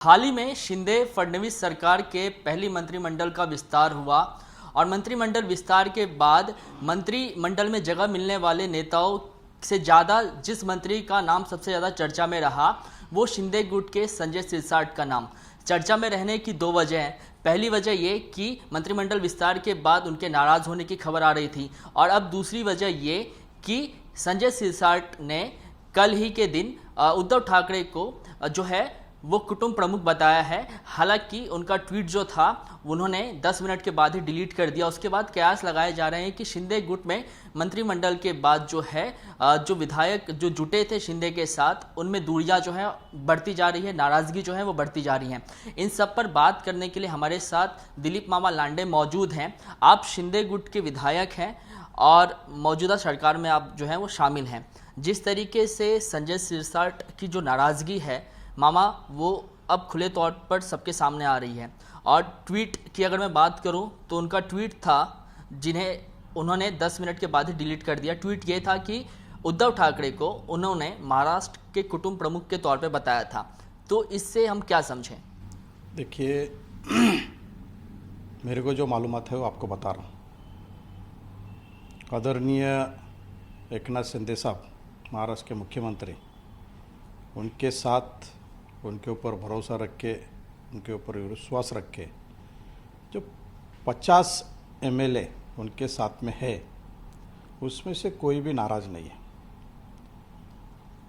हाल ही में शिंदे फडणवीस सरकार के पहली मंत्रिमंडल का विस्तार हुआ और मंत्रिमंडल विस्तार के बाद मंत्रिमंडल में जगह मिलने वाले नेताओं से ज़्यादा जिस मंत्री का नाम सबसे ज़्यादा चर्चा में रहा वो शिंदे गुट के संजय सिरसाट का नाम चर्चा में रहने की दो वजह हैं। पहली वजह ये कि मंत्रिमंडल विस्तार के बाद उनके नाराज़ होने की खबर आ रही थी और अब दूसरी वजह ये कि संजय सिरसाट ने कल ही के दिन उद्धव ठाकरे को जो है वो कुटुंब प्रमुख बताया है। हालांकि उनका ट्वीट जो था उन्होंने 10 मिनट के बाद ही डिलीट कर दिया। उसके बाद कयास लगाए जा रहे हैं कि शिंदे गुट में मंत्रिमंडल के बाद जो है जो विधायक जो जुटे थे शिंदे के साथ उनमें दूरियां जो है बढ़ती जा रही है, नाराज़गी जो है वो बढ़ती जा रही है। इन सब पर बात करने के लिए हमारे साथ दिलीप मामा लांडे मौजूद हैं। आप शिंदे गुट के विधायक हैं और मौजूदा सरकार में आप जो है वो शामिल हैं। जिस तरीके से संजय सिरसाट की जो नाराज़गी है मामा वो अब खुले तौर पर सबके सामने आ रही है और ट्वीट की अगर मैं बात करूं तो उनका ट्वीट था जिन्हें उन्होंने 10 मिनट के बाद ही डिलीट कर दिया। ट्वीट ये था कि उद्धव ठाकरे को उन्होंने महाराष्ट्र के कुटुंब प्रमुख के तौर पे बताया था। तो इससे हम क्या समझें? देखिए मेरे को जो मालूमात है वो आपको बता रहा हूँ। आदरणीय एकनाथ शिंदे साहब महाराष्ट्र के मुख्यमंत्री, उनके साथ उनके ऊपर भरोसा रख के उनके ऊपर विश्वास रख के जो 50 एमएलए उनके साथ में है उसमें से कोई भी नाराज़ नहीं है।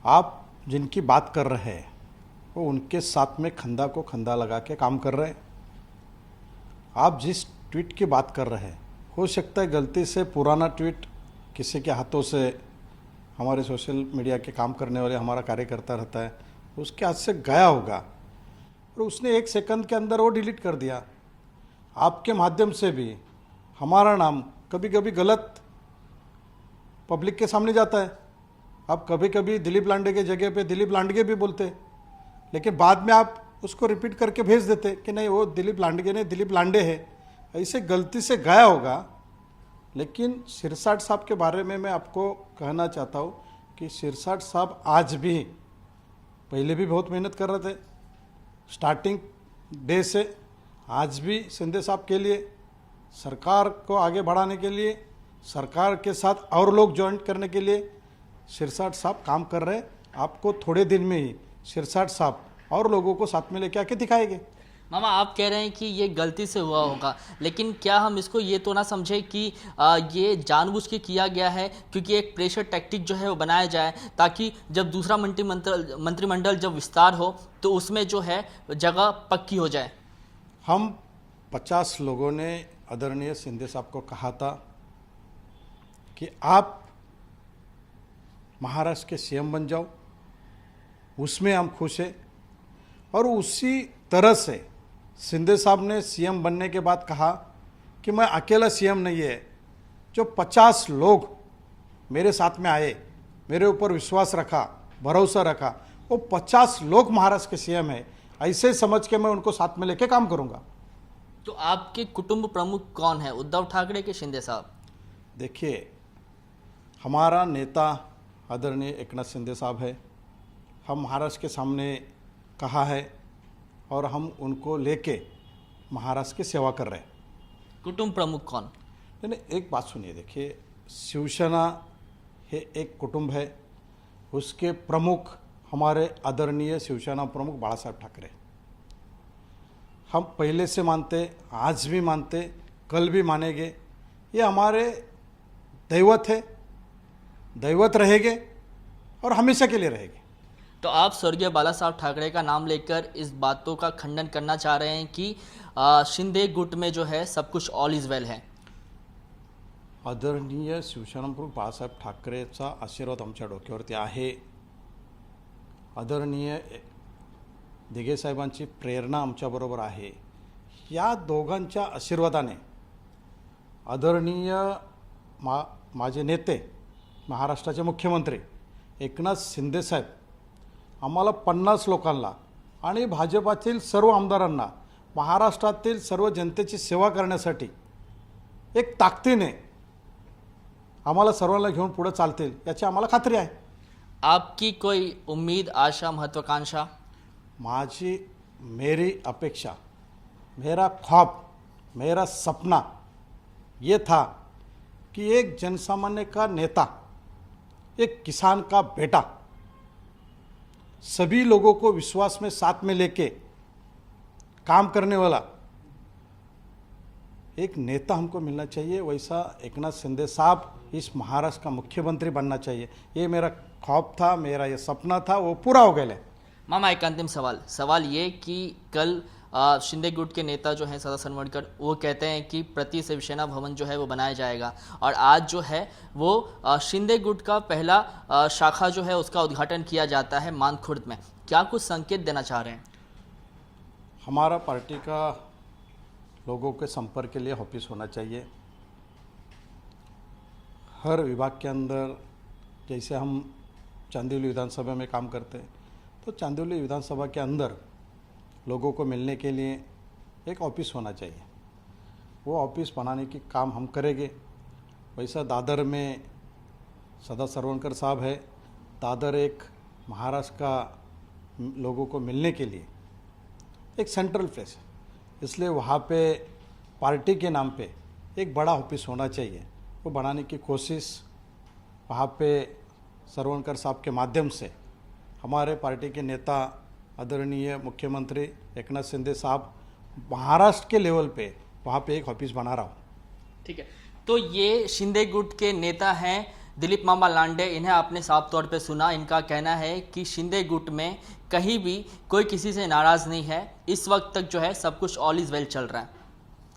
आप जिनकी बात कर रहे हैं वो उनके साथ में खंदा को खंदा लगा के काम कर रहे हैं। आप जिस ट्वीट की बात कर रहे हैं हो सकता है गलती से पुराना ट्वीट किसी के हाथों से, हमारे सोशल मीडिया के काम करने वाले हमारा कार्यकर्ता रहता है, उसके हाथ से गया होगा और उसने 1 सेकंड के अंदर वो डिलीट कर दिया। आपके माध्यम से भी हमारा नाम कभी कभी गलत पब्लिक के सामने जाता है। आप कभी कभी दिलीप लांडे के जगह पे दिलीप लांडगे भी बोलते, लेकिन बाद में आप उसको रिपीट करके भेज देते कि नहीं वो दिलीप लांडगे नहीं दिलीप लांडे है। ऐसे गलती से गया होगा। लेकिन सिरसाट साहब के बारे में मैं आपको कहना चाहता हूँ कि सिरसाट साहब आज भी, पहले भी बहुत मेहनत कर रहे थे स्टार्टिंग डे से, आज भी शिंदे साहब के लिए, सरकार को आगे बढ़ाने के लिए, सरकार के साथ और लोग ज्वाइन करने के लिए सिरसाट साहब काम कर रहे हैं। आपको थोड़े दिन में ही सिरसाट साहब और लोगों को साथ में लेके आके दिखाएंगे। मामा आप कह रहे हैं कि ये गलती से हुआ होगा, लेकिन क्या हम इसको ये तो ना समझे कि ये जानबूझ के किया गया है क्योंकि एक प्रेशर टैक्टिक जो है वो बनाया जाए ताकि जब दूसरा मंत्रिमंडल जब विस्तार हो तो उसमें जो है जगह पक्की हो जाए? हम 50 लोगों ने आदरणीय शिंदे साहब को कहा था कि आप महाराष्ट्र के सीएम बन जाओ, उसमें हम खुश हैं। और उसी तरह से शिंदे साहब ने सीएम बनने के बाद कहा कि मैं अकेला सीएम नहीं है, जो 50 लोग मेरे साथ में आए, मेरे ऊपर विश्वास रखा, भरोसा रखा, वो 50 लोग महाराष्ट्र के सीएम है। ऐसे समझ के मैं उनको साथ में लेके काम करूंगा। तो आपके कुटुंब प्रमुख कौन है, उद्धव ठाकरे के शिंदे साहब? देखिए हमारा नेता आदरणीय एकनाथ शिंदे साहब है। हम महाराष्ट्र के सामने कहा है और हम उनको लेके महाराष्ट्र की सेवा कर रहे हैं। कुटुंब प्रमुख कौन? नहीं, एक बात सुनिए। देखिए शिवसेना है एक कुटुंब है, उसके प्रमुख हमारे आदरणीय शिवसेना प्रमुख बाला साहब ठाकरे। हम पहले से मानते, आज भी मानते, कल भी मानेंगे। ये हमारे दैवत है, दैवत रहेंगे और हमेशा के लिए रहेंगे। तो आप स्वर्गीय बाला साहब ठाकरे का नाम लेकर इस बातों का खंडन करना चाह रहे हैं कि शिंदे गुट में जो है सब कुछ ऑल इज वेल है? आदरणीय शिवसेना प्रमुख बाळासाहेब ठाकरेचा आशीर्वाद आमच्या डोक्यावरती आहे। आदरणीय दिघे साहेबांची प्रेरणा आमच्याबरोबर आहे। या दोघांच्या आशीर्वादाने आदरणीय माझे नेते महाराष्ट्राचे मुख्यमंत्री एकनाथ शिंदे साहेब आम्हाला 50 लोकांना आणि भाजपातील सर्व आमदारांना महाराष्ट्रातील सर्व जनतेची सेवा करण्यासाठी एक ताकदीने आम्हाला सर्वांना घेऊन पुढे चालतील याची आम्हाला खात्री आहे। आपकी कोई उम्मीद, आशा, महत्वाकांक्षा? मेरी अपेक्षा, मेरा ख्वाब, मेरा सपना ये था कि एक जनसामान्य का नेता, एक किसान का बेटा, सभी लोगों को विश्वास में साथ में लेके काम करने वाला एक नेता हमको मिलना चाहिए। वैसा एकनाथ शिंदे साहब इस महाराष्ट्र का मुख्यमंत्री बनना चाहिए। ये मेरा ख्वाब था, मेरा ये सपना था, वो पूरा हो गया। मामा, एक अंतिम सवाल ये कि कल शिंदे गुट के नेता जो हैं सदा सरवणकर, वो कहते हैं कि प्रति शिवसेना भवन जो है वो बनाया जाएगा, और आज जो है वो शिंदे गुट का पहला शाखा जो है उसका उद्घाटन किया जाता है मानखुर्द में। क्या कुछ संकेत देना चाह रहे हैं? हमारा पार्टी का लोगों के संपर्क के लिए ऑफिस होना चाहिए। हर विभाग के अंदर, जैसे हम चांदीवली विधानसभा में काम करते हैं, तो चांदीवली विधानसभा के अंदर लोगों को मिलने के लिए एक ऑफिस होना चाहिए। वो ऑफिस बनाने की काम हम करेंगे। वैसा दादर में सदा सरवणकर साहब है। दादर एक महाराष्ट्र का लोगों को मिलने के लिए एक सेंट्रल प्लेस है, इसलिए वहाँ पे पार्टी के नाम पे एक बड़ा ऑफिस होना चाहिए। वो बनाने की कोशिश वहाँ पे सरवणकर साहब के माध्यम से हमारे पार्टी के नेता आदरणीय मुख्यमंत्री एकनाथ शिंदे साहब महाराष्ट्र के लेवल पे वहाँ पे एक ऑफिस बना रहा हूँ। ठीक है, तो ये शिंदे गुट के नेता हैं दिलीप मामा लांडे। इन्हें आपने साफ तौर पे सुना। इनका कहना है कि शिंदे गुट में कहीं भी कोई किसी से नाराज़ नहीं है। इस वक्त तक जो है सब कुछ ऑल इज़ वेल चल रहा है।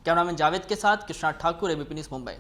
कैमरामैन जावेद के साथ कृष्णा ठाकुर, एबीपी न्यूज़, मुंबई।